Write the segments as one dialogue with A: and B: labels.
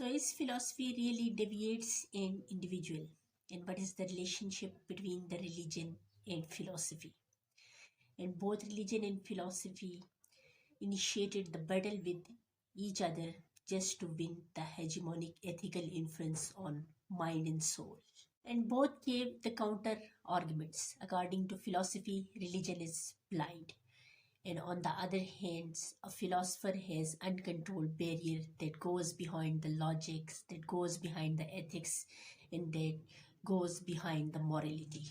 A: So, is philosophy really deviates an individual? And what is the relationship between the religion and philosophy? And both religion and philosophy initiated the battle with each other just to win the hegemonic ethical influence on mind and soul. And both gave the counter arguments. According to philosophy, religion is blind. And on the other hand, a philosopher has uncontrolled barrier that goes behind the logics, that goes behind the ethics, and that goes behind the morality.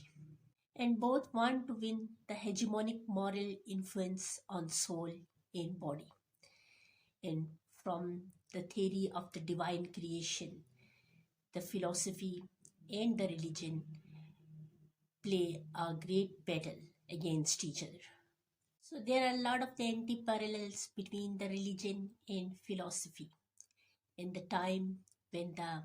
A: And both want to win the hegemonic moral influence on soul and body. And from the theory of the divine creation, the philosophy and the religion play a great battle against each other. So there are a lot of the anti-parallels between the religion and philosophy. In the time when the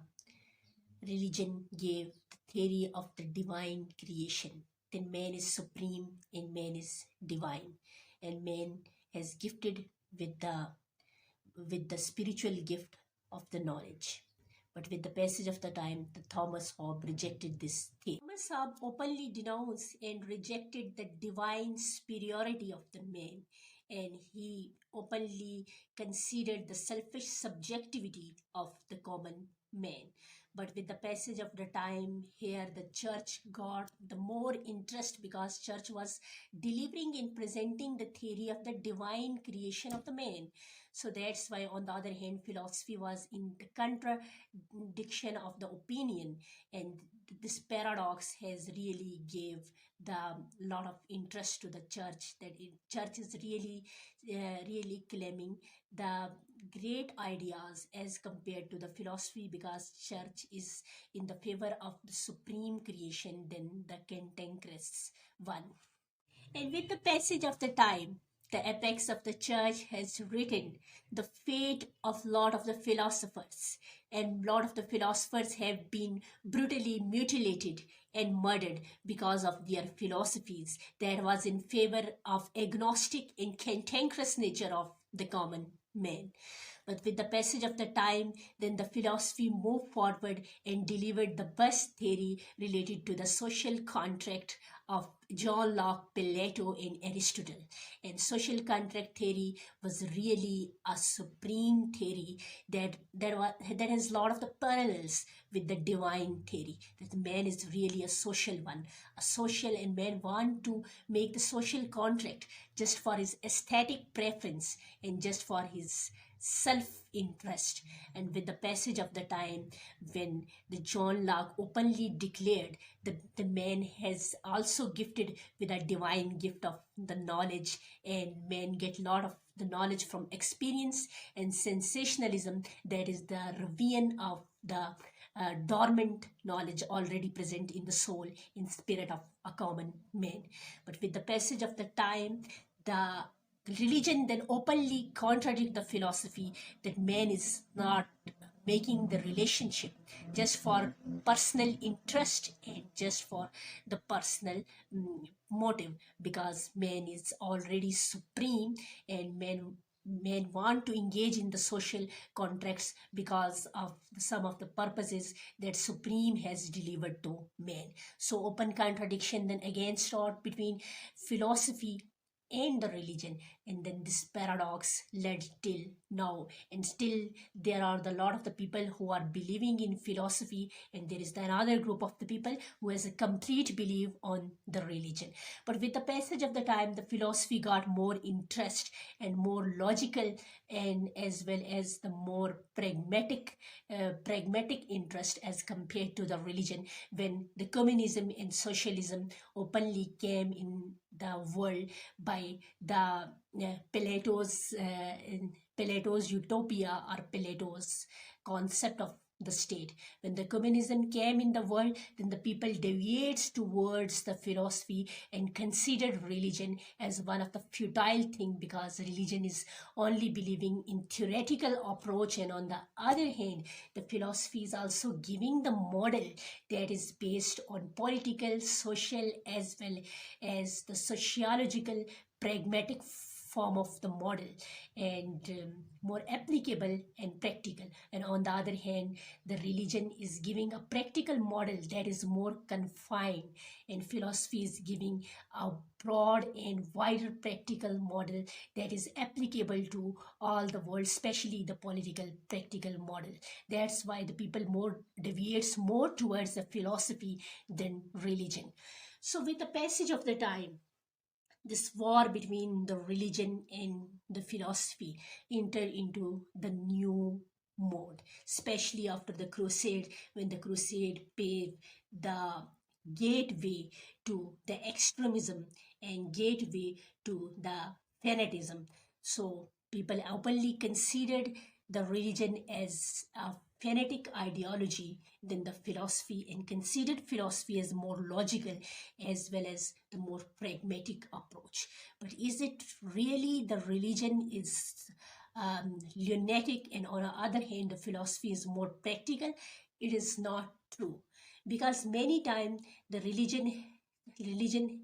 A: religion gave the theory of the divine creation, then man is supreme and man is divine, and man has gifted with the spiritual gift of the knowledge. But with the passage of the time, the Thomas Hobbes rejected this theory. Thomas Hobbes openly denounced and rejected the divine superiority of the man, and he openly considered the selfish subjectivity of the common man. But with the passage of the time, here the church got the more interest because church was delivering and presenting the theory of the divine creation of the man. So that's why, on the other hand, philosophy was in the contradiction of the opinion, and this paradox has really gave the lot of interest to the church, that church is really claiming the great ideas as compared to the philosophy, because church is in the favor of the supreme creation than the cantankerous one. And with the passage of the time, the apex of the church has written the fate of lot of the philosophers, and lot of the philosophers have been brutally mutilated and murdered because of their philosophies that was in favor of agnostic and cantankerous nature of the common man. But with the passage of the time, then the philosophy moved forward and delivered the best theory related to the social contract of John Locke, Plato, and Aristotle. And social contract theory was really a supreme theory that has a lot of the parallels with the divine theory. That man is really a social one, a social, and man want to make the social contract just for his aesthetic preference and just for his self-interest. And with the passage of the time, when the John Locke openly declared that the man has also gifted with a divine gift of the knowledge, and men get a lot of the knowledge from experience and sensationalism, that is the rebellion of the dormant knowledge already present in the soul, in spirit of a common man. But with the passage of the time, the religion then openly contradict the philosophy, that man is not making the relationship just for personal interest and just for the personal motive, because man is already supreme, and men want to engage in the social contracts because of some of the purposes that supreme has delivered to man. So open contradiction then against thought between philosophy and the religion, and then this paradox led till now, and still there are the lot of the people who are believing in philosophy, and there is the another group of the people who has a complete belief on the religion. But with the passage of the time, the philosophy got more interest and more logical, and as well as the more pragmatic interest as compared to the religion, when the communism and socialism openly came in the world by the Plato's utopia, or Plato's concept of the state. When the communism came in the world, then the people deviates towards the philosophy and considered religion as one of the futile thing, because religion is only believing in theoretical approach, and on the other hand, the philosophy is also giving the model that is based on political, social, as well as the sociological, pragmatic form of the model, and more applicable and practical. And on the other hand, the religion is giving a practical model that is more confined, and philosophy is giving a broad and wider practical model that is applicable to all the world, especially the political practical model. That's why the people more deviates more towards the philosophy than religion. So with the passage of the time, this war between the religion and the philosophy entered into the new mode, especially after the crusade, when the crusade paved the gateway to the extremism and gateway to the fanatism. So people openly considered the religion as a fanatic ideology than the philosophy, and considered philosophy as more logical as well as the more pragmatic approach. But is it really the religion is lunatic, and on the other hand the philosophy is more practical? It is not true, because many times the religion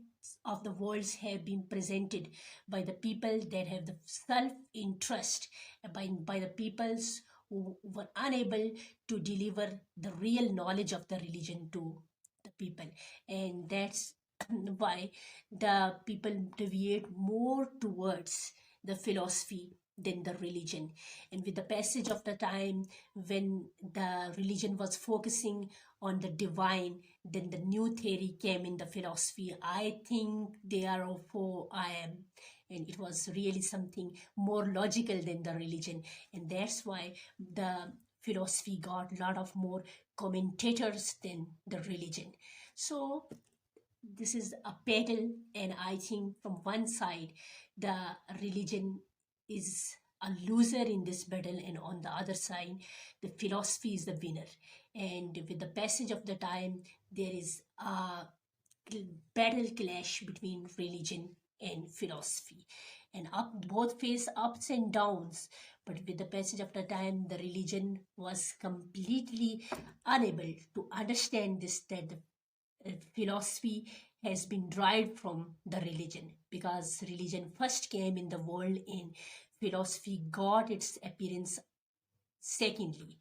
A: of the worlds have been presented by the people that have the self-interest, by the peoples who were unable to deliver the real knowledge of the religion to the people. And that's why the people deviate more towards the philosophy than the religion. And with the passage of the time, when the religion was focusing on the divine, then the new theory came in the philosophy. I think they are of who I am. And it was really something more logical than the religion. And that's why the philosophy got a lot of more commentators than the religion. So this is a battle, and I think from one side the religion is a loser in this battle, and on the other side the philosophy is the winner. And with the passage of the time, there is a battle clash between religion and philosophy, and both face ups and downs. But with the passage of the time, the religion was completely unable to understand this, that the philosophy has been derived from the religion, because religion first came in the world and philosophy got its appearance secondly.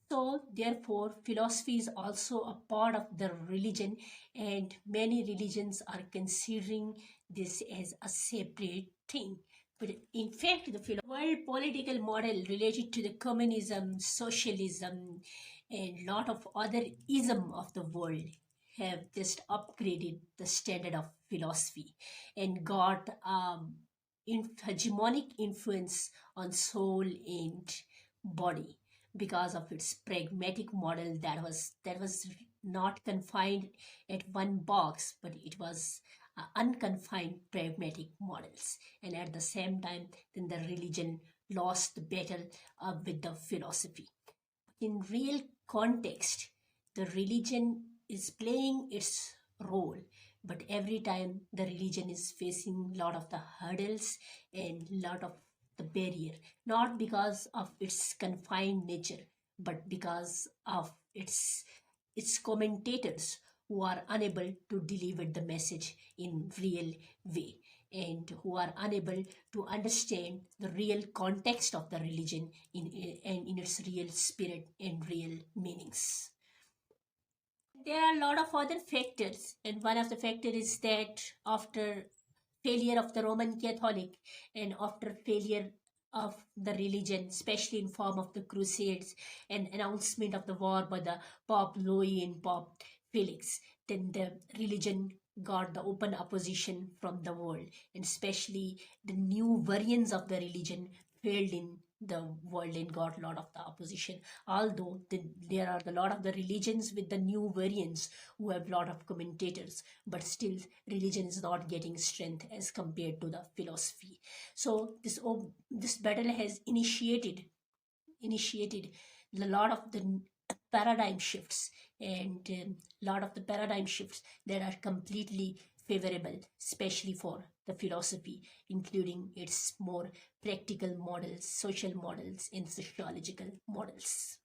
A: So therefore philosophy is also a part of the religion, and many religions are considering this as a separate thing. But in fact, the world political model related to the communism, socialism, and lot of other ism of the world have just upgraded the standard of philosophy and got hegemonic influence on soul and body, because of its pragmatic model that was not confined at one box, but it was unconfined pragmatic models. And at the same time, then the religion lost the battle with the philosophy. In real context, the religion is playing its role, but every time the religion is facing a lot of the hurdles and lot of the barrier, not because of its confined nature, but because of its commentators who are unable to deliver the message in real way, and who are unable to understand the real context of the religion and in its real spirit and real meanings. There are a lot of other factors, and one of the factors is that after failure of the Roman Catholic and after failure of the religion, especially in form of the Crusades and announcement of the war by the Pope Louis and Pope Felix, then the religion got the open opposition from the world, and especially the new variants of the religion failed in the world and got a lot of the opposition. Although there are a lot of the religions with the new variants who have a lot of commentators, but still religion is not getting strength as compared to the philosophy. So this battle has initiated a lot of the paradigm shifts, and a lot of the paradigm shifts that are completely favorable, especially for the philosophy, including its more practical models, social models, and sociological models.